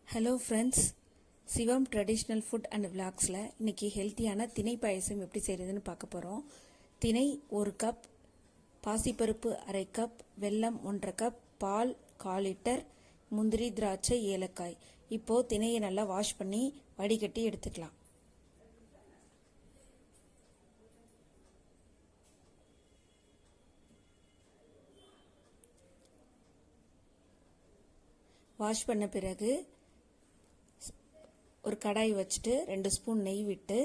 Hello friends, Shivam traditional food and விளாக்ஸில் இன்றைக்கி ஹெல்த்தியான திணை பாயசம் எப்படி செய்கிறதுன்னு பார்க்க போகிறோம். திணை 1 கப், பாசிப்பருப்பு 1/2 கப், வெல்லம் 1/2 கப், பால் 1/4 லிட்டர், முந்திரி, திராட்சை, ஏலக்காய். இப்போது திணையை நல்லா வாஷ் பண்ணி வடிகட்டி எடுத்துக்கலாம். வாஷ் பண்ண பிறகு ஒரு கடாய் வச்சுட்டு 2 ஸ்பூன் நெய் விட்டு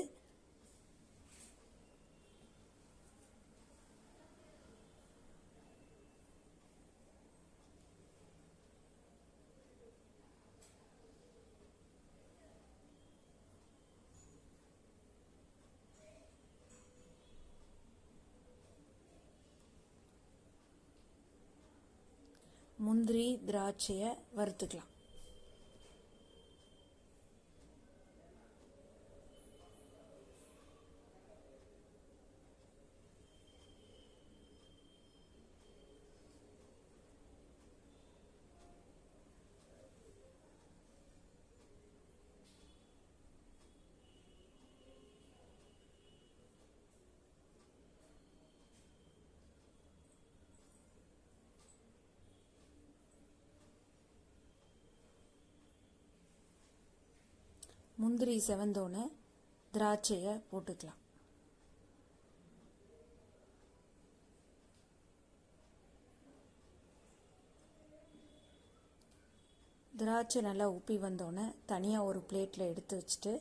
முந்திரி, திராட்சையை வறுத்துக்கலாம். முந்திரி செவந்தோன்னு திராட்சையை போட்டுக்கலாம். திராட்சை நல்லா உப்பி வந்தோடனே தனியாக ஒரு பிளேட்டில் எடுத்து வச்சுட்டு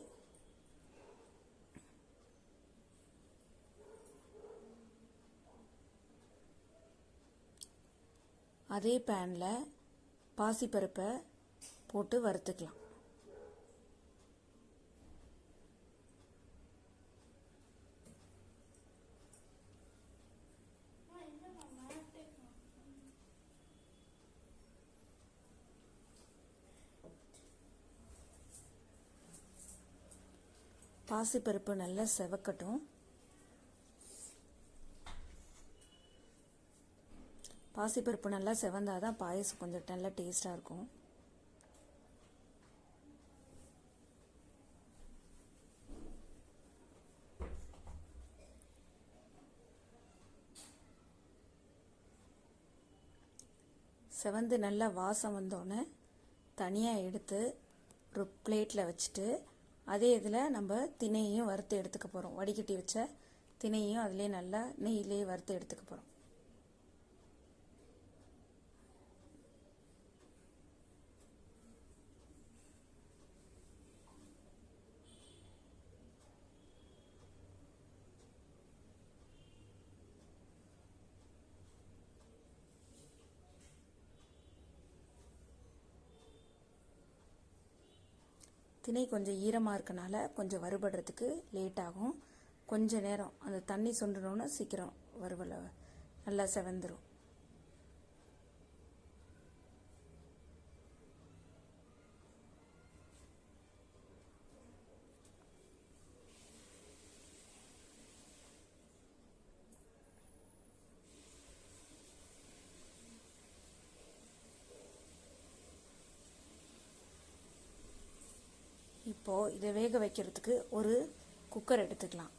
அதே பேனில் பாசிப்பருப்பை போட்டு வறுத்துக்கலாம். பாசிப்பருப்பு நல்லா செவக்கட்டும். பாசிப்பருப்பு நல்லா செவந்தாதான் பாயசம் கொஞ்சம் நல்லா டேஸ்டாக இருக்கும். செவந்து நல்லா வாசம் வந்தோடனே தனியாக எடுத்து ஒரு பிளேட்டில் வச்சுட்டு அதே இதில் நம்ம திணையையும் வறுத்து எடுத்துக்க போகிறோம். வடிகட்டி வச்ச திணையையும் அதிலே நல்லா நெய்யிலே வறுத்து எடுத்துக்க போகிறோம். திணை கொஞ்சம் ஈரமாக இருக்கனால கொஞ்சம் வறுபடுறதுக்கு லேட் ஆகும். கொஞ்சம் நேரம் அந்த தண்ணி சுண்டணுன்னு சீக்கிரம் வறுவலை நல்லா செவந்துடும். இப்போது இதை வேக வைக்கிறதுக்கு ஒரு குக்கர் எடுத்துக்கலாம்.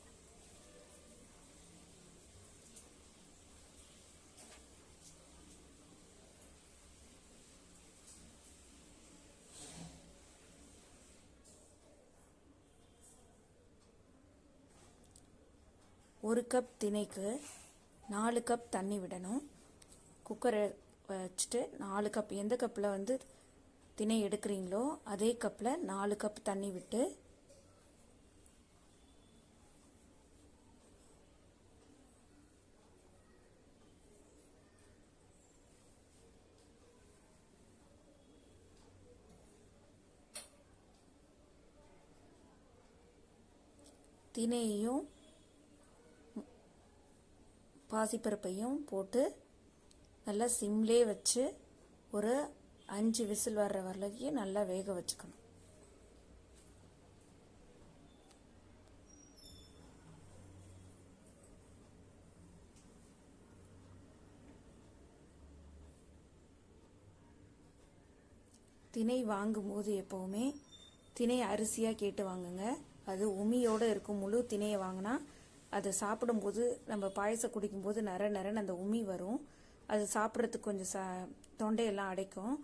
ஒரு கப் திணைக்கு 4 கப் தண்ணி விடணும். குக்கரை வச்சுட்டு 4 கப், எந்த கப்பில் திணை எடுக்கிறீங்களோ அதே கப்பில் 4 கப் தண்ணி விட்டு திணையையும் பாசிப்பருப்பையும் போட்டு நல்லா சிம்லே வச்சு ஒரு 5 விசில் வர்ற வரைக்கும் நல்லா வேக வச்சுக்கணும். திணை வாங்கும்போது எப்போவுமே திணை அரிசியாக கேட்டு வாங்குங்க. அது உமியோடு இருக்கும். முழு திணையை வாங்கினா அதை சாப்பிடும்போது நம்ம பாயசம் குடிக்கும்போது நரன்னு அந்த உமி வரும். அது சாப்பிட்றதுக்கு கொஞ்சம் தொண்டையெல்லாம் அடைக்கும்.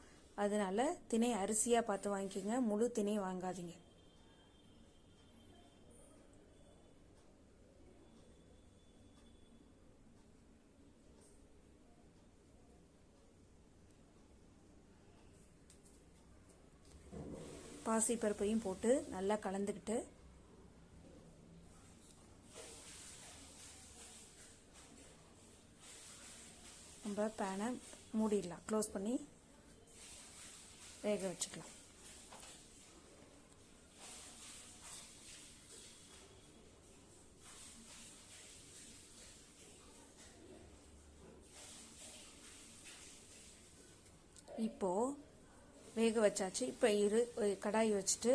அதனால திணை அரிசியாக பார்த்து வாங்கிக்கோங்க, முழு திணை வாங்காதீங்க. பாசிப்பருப்பையும் போட்டு நல்லா கலந்துக்கிட்டு நம்ம பேனை மூடிடலாம். க்ளோஸ் பண்ணி வேக வச்சுக்கலாம். இப்போது வேக வச்சாச்சு. இப்போ கடாய் வச்சுட்டு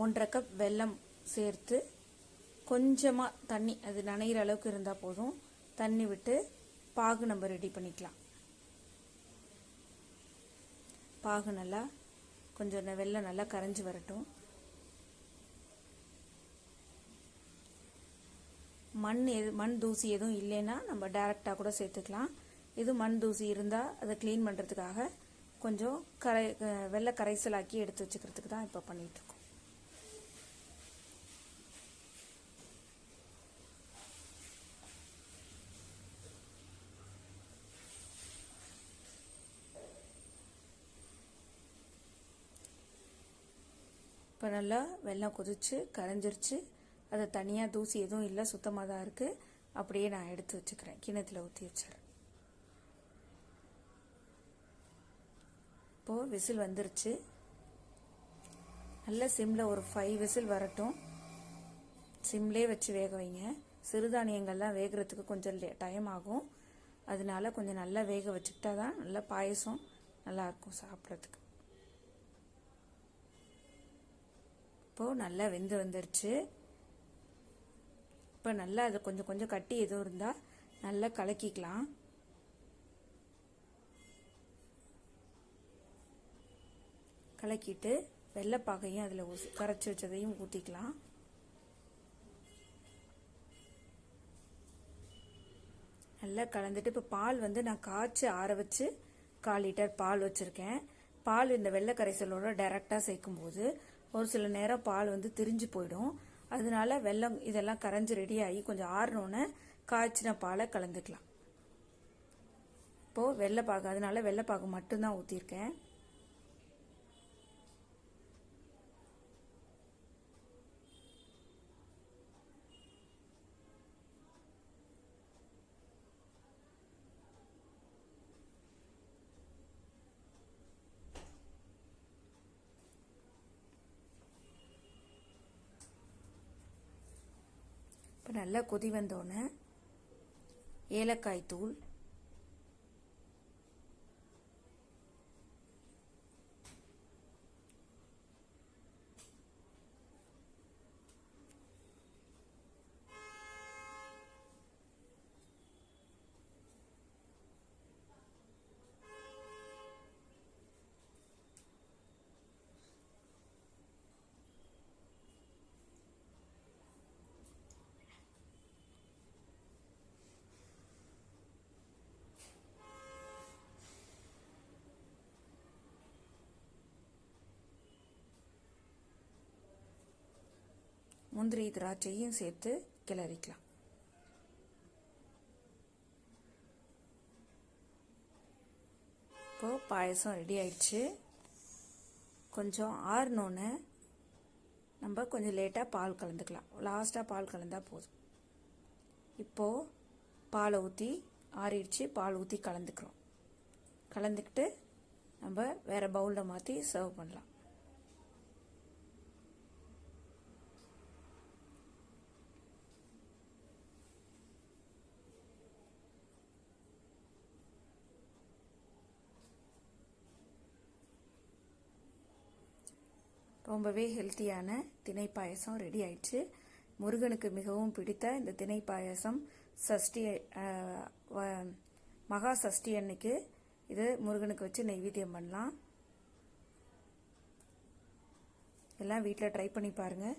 1.5 கப் வெல்லம் சேர்த்து கொஞ்சமாக தண்ணி, அது நனைகிற அளவுக்கு இருந்தால் போதும், தண்ணி விட்டு பாகு நம்ம ரெடி பண்ணிக்கலாம். பாகு நல்லா கொஞ்சம் வெல்லம் நல்லா கரைஞ்சி வரட்டும். மண் தூசி எதுவும் இல்லைன்னா நம்ம டைரெக்டாக கூட சேர்த்துக்கலாம். இது மண் தூசி இருந்தால் அதை க்ளீன் பண்ணுறதுக்காக கொஞ்சம் வெள்ளை கரைசலாக்கி எடுத்து வச்சுக்கிறதுக்கு தான் இப்போ பண்ணிகிட்ருக்கோம். இப்போ நல்லா வெல்லம் கொதிச்சு கரைஞ்சிருச்சு. அதை தனியாக தூசி எதுவும் இல்லை, சுத்தமாக தான் இருக்குது. அப்படியே நான் எடுத்து வச்சுக்கிறேன், கிணத்துல ஊற்றி வச்சிடறேன். இப்போது விசில் வந்துருச்சு. நல்ல சிம்மில் ஒரு 5 விசில் வரட்டும். சிம்லேயே வச்சு வேக வைங்க. சிறுதானியங்கள்லாம் வேகிறதுக்கு கொஞ்சம் டைம் ஆகும். அதனால கொஞ்சம் நல்லா வேக வச்சுக்கிட்டா தான் நல்லா பாயசம் நல்லாயிருக்கும் சாப்பிட்றதுக்கு. இப்போது நல்லா வந்துருச்சு. இப்போ நல்லா அது கொஞ்சம் கொஞ்சம் கட்டி எதுவும் இருந்தால் நல்லா கலக்கிக்கலாம். கலக்கிட்டு வெள்ளைப்பாகையும் அதில் கரைச்சி வச்சதையும் ஊற்றிக்கலாம். நல்லா கலந்துட்டு இப்போ பால் நான் காய்ச்சி ஆற வச்சு 1/4 லிட்டர் பால் வச்சுருக்கேன். பால் இந்த வெள்ளை கரைசலோட டைரெக்டாக சேர்க்கும்போது ஒரு சில நேரம் பால் திரிஞ்சு போயிடும். அதனால வெல்லம் இதெல்லாம் கரைஞ்சி ரெடி ஆகி கொஞ்சம் ஆறினோன்னு காய்ச்சின பாலை கலந்துக்கலாம். இப்போது வெள்ளைப்பாகு, அதனால வெள்ளைப்பாகு மட்டும்தான் ஊற்றிருக்கேன். இப்போ நல்லா கொதி வந்தோடனே ஏலக்காய் தூள், முந்திரி திராட்சையும் சேர்த்து கிளறிக்கலாம். இப்போது பாயசம் ரெடி ஆயிடுச்சு. கொஞ்சம் ஆறினோன்னு நம்ம கொஞ்சம் லேட்டாக பால் கலந்துக்கலாம். லாஸ்ட்டாக பால் கலந்தால் போதும். இப்போது பாலை ஊற்றி ஆறிடுச்சு. பால் ஊற்றி கலந்துக்கிறோம். கலந்துக்கிட்டு நம்ம வேறு பவுலில் மாற்றி சர்வ் பண்ணலாம். ரொம்பவே ஹெல்த்தியான திணை பாயசம் ரெடி ஆயிடுச்சு. முருகனுக்கு மிகவும் பிடித்த இந்த திணை பாயசம் மகா சஷ்டி அன்னைக்கு இது முருகனுக்கு வச்சு நைவேத்தியம் பண்ணலாம். எல்லாம் வீட்டில் ட்ரை பண்ணி பாருங்கள்.